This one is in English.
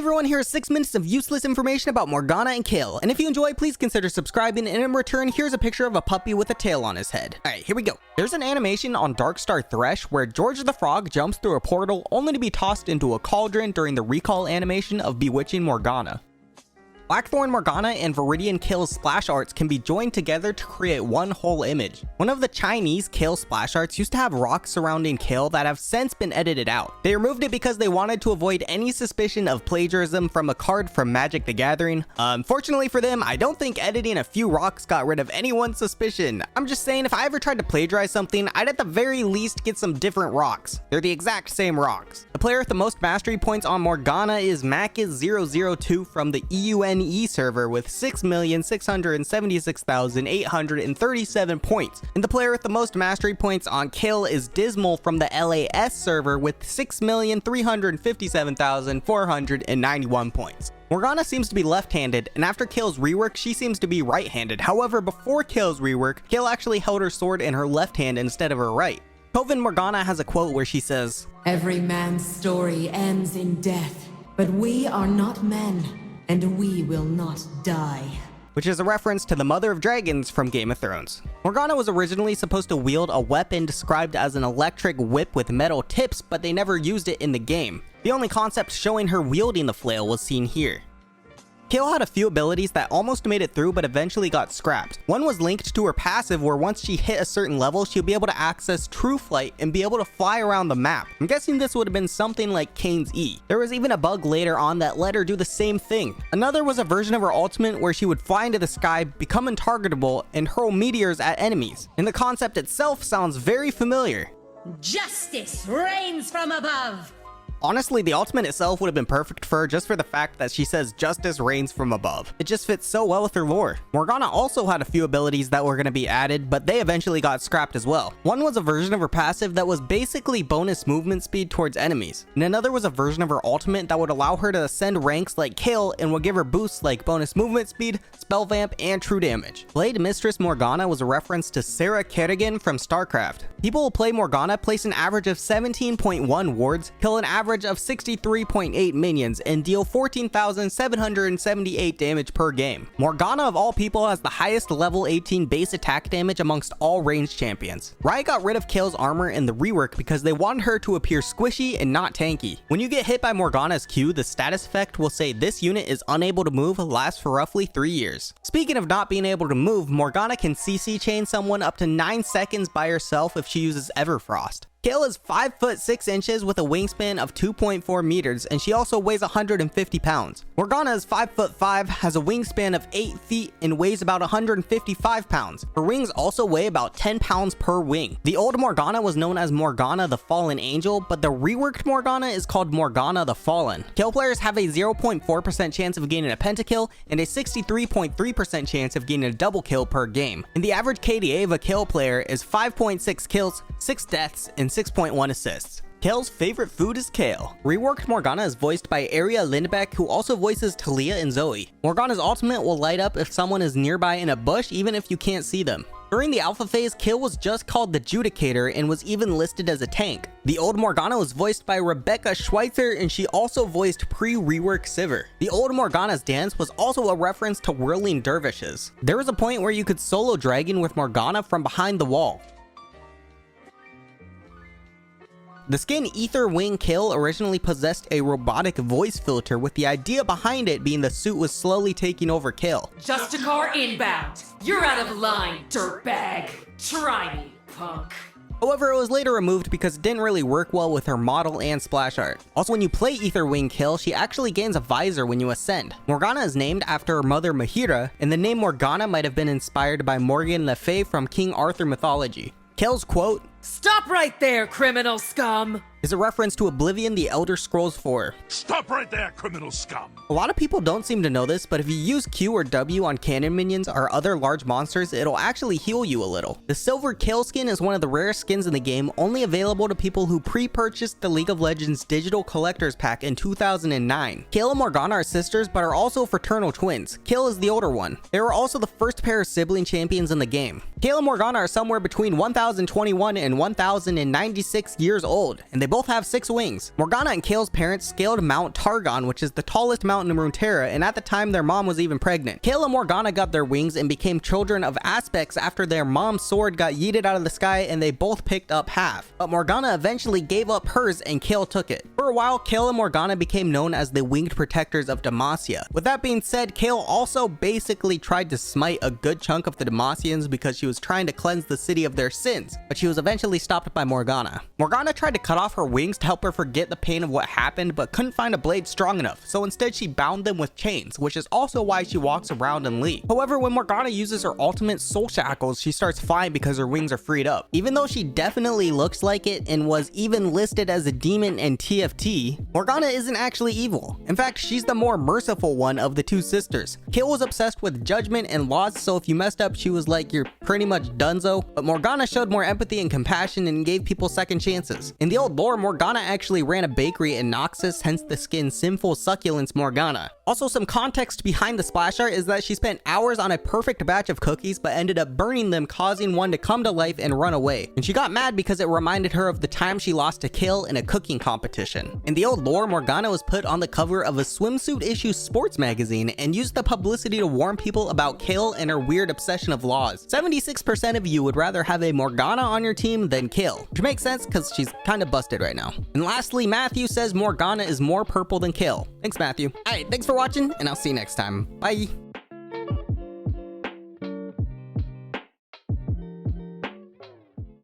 everyone, here is 6 minutes of useless information about Morgana and Kayle, and if you enjoy, please consider subscribing, and in return, here's a picture of a puppy with a tail on his head. Alright, here we go. There's an animation on Darkstar Thresh where George the Frog jumps through a portal only to be tossed into a cauldron during the recall animation of Bewitching Morgana. Blackthorn Morgana and Viridian Kayle's splash arts can be joined together to create one whole image. One of the Chinese Kayle splash arts used to have rocks surrounding Kayle that have since been edited out. They removed it because they wanted to avoid any suspicion of plagiarism from a card from Magic the Gathering. Unfortunately for them, I don't think editing a few rocks got rid of anyone's suspicion. I'm just saying, if I ever tried to plagiarize something, I'd at the very least get some different rocks. They're the exact same rocks. The player with the most mastery points on Morgana is Macus002 from the EUNE server with 6,676,837 points. And the player with the most mastery points on Kayle is Dismal from the LAS server with 6,357,491 points. Morgana seems to be left-handed, and after Kayle's rework, she seems to be right-handed. However, before Kayle's rework, Kayle actually held her sword in her left hand instead of her right. Coven Morgana has a quote where she says, "Every man's story ends in death, but we are not men, and we will not die," which is a reference to the Mother of Dragons from Game of Thrones. Morgana was originally supposed to wield a weapon described as an electric whip with metal tips, but they never used it in the game. The only concept showing her wielding the flail was seen here. Kayle had a few abilities that almost made it through but eventually got scrapped. One was linked to her passive where once she hit a certain level, she'll be able to access True Flight and be able to fly around the map. I'm guessing this would have been something like Kane's E. There was even a bug later on that let her do the same thing. Another was a version of her ultimate where she would fly into the sky, become untargetable, and hurl meteors at enemies. And the concept itself sounds very familiar. Justice reigns from above! Honestly, the ultimate itself would have been perfect for her just for the fact that she says justice reigns from above. It just fits so well with her lore. Morgana also had a few abilities that were going to be added, but they eventually got scrapped as well. One was a version of her passive that was basically bonus movement speed towards enemies, and another was a version of her ultimate that would allow her to ascend ranks like Kayle and would give her boosts like bonus movement speed, spell vamp, and true damage. Blade Mistress Morgana was a reference to Sarah Kerrigan from StarCraft. People who play Morgana place an average of 17.1 wards, kill an average of 63.8 minions, and deal 14,778 damage per game. Morgana of all people has the highest level 18 base attack damage amongst all ranged champions. Riot got rid of Kayle's armor in the rework because they wanted her to appear squishy and not tanky. When you get hit by Morgana's Q, the status effect will say this unit is unable to move, lasts for roughly 3 years. Speaking of not being able to move, Morgana can CC chain someone up to 9 seconds by herself if she uses Everfrost. Kayle is 5 foot 6 inches with a wingspan of 2.4 meters, and she also weighs 150 pounds. Morgana is 5 foot 5, has a wingspan of 8 feet, and weighs about 155 pounds. Her wings also weigh about 10 pounds per wing. The old Morgana was known as Morgana the Fallen Angel, but the reworked Morgana is called Morgana the Fallen. Kayle players have a 0.4% chance of gaining a pentakill and a 63.3% chance of gaining a double kill per game. And the average KDA of a Kayle player is 5.6 kills, 6 deaths, and 6.1 assists. Kayle's favorite food is kale. Reworked Morgana is voiced by Aria Lindbeck, who also voices Talia and Zoe. Morgana's ultimate will light up if someone is nearby in a bush, even if you can't see them. During the alpha phase, Kayle was just called the Judicator and was even listed as a tank. The old Morgana was voiced by Rebecca Schweitzer, and she also voiced pre-rework Sivir. The old Morgana's dance was also a reference to whirling dervishes. There was a point where you could solo dragon with Morgana from behind the wall. The skin Ether Wing Kayle originally possessed a robotic voice filter, with the idea behind it being the suit was slowly taking over Kayle. Justicar inbound! You're out of line, dirtbag! Try me, punk! However, it was later removed because it didn't really work well with her model and splash art. Also, when you play Ether Wing Kayle, she actually gains a visor when you ascend. Morgana is named after her mother Mahira, and the name Morgana might have been inspired by Morgan Le Fay from King Arthur mythology. Kayle's quote, "Stop right there, criminal scum!" is a reference to Oblivion the Elder Scrolls 4. Stop right there, criminal scum! A lot of people don't seem to know this, but if you use Q or W on cannon minions or other large monsters, it'll actually heal you a little. The silver Kayle skin is one of the rarest skins in the game, only available to people who pre-purchased the League of Legends Digital Collector's Pack in 2009. Kayle and Morgana are sisters, but are also fraternal twins. Kayle is the older one. They were also the first pair of sibling champions in the game. Kayle and Morgana are somewhere between 1021 and 1096 years old, and they both have 6 wings. Morgana and Kayle's parents scaled Mount Targon, which is the tallest mountain in Runeterra, and at the time their mom was even pregnant. Kayle and Morgana got their wings and became children of aspects after their mom's sword got yeeted out of the sky and they both picked up half. But Morgana eventually gave up hers and Kayle took it. For a while, Kayle and Morgana became known as the winged protectors of Demacia. With that being said, Kayle also basically tried to smite a good chunk of the Demacians because she was trying to cleanse the city of their sins, but she was eventually stopped by Morgana. Morgana tried to cut off her wings to help her forget the pain of what happened, but couldn't find a blade strong enough, so instead she bound them with chains, which is also why she walks around and leaves. However, when Morgana uses her ultimate soul shackles, she starts flying because her wings are freed up. Even though she definitely looks like it and was even listed as a demon in TFT, Morgana isn't actually evil. In fact, she's the more merciful one of the two sisters. Kayle was obsessed with judgment and laws, so if you messed up, she was like, you're pretty much donezo, but Morgana showed more empathy and compassion and gave people second chances. In the old lore, Morgana actually ran a bakery in Noxus, hence the skin Sinful Succulence Morgana. Also, some context behind the splash art is that she spent hours on a perfect batch of cookies but ended up burning them, causing one to come to life and run away. And she got mad because it reminded her of the time she lost to Kayle in a cooking competition. In the old lore, Morgana was put on the cover of a swimsuit issue sports magazine and used the publicity to warn people about Kayle and her weird obsession of laws. 76% of you would rather have a Morgana on your team than Kayle, which makes sense because she's kind of busted right now. And lastly, Matthew says Morgana is more purple than Kayle. Thanks, Matthew. Alright, thanks for watching, and I'll see you next time. Bye!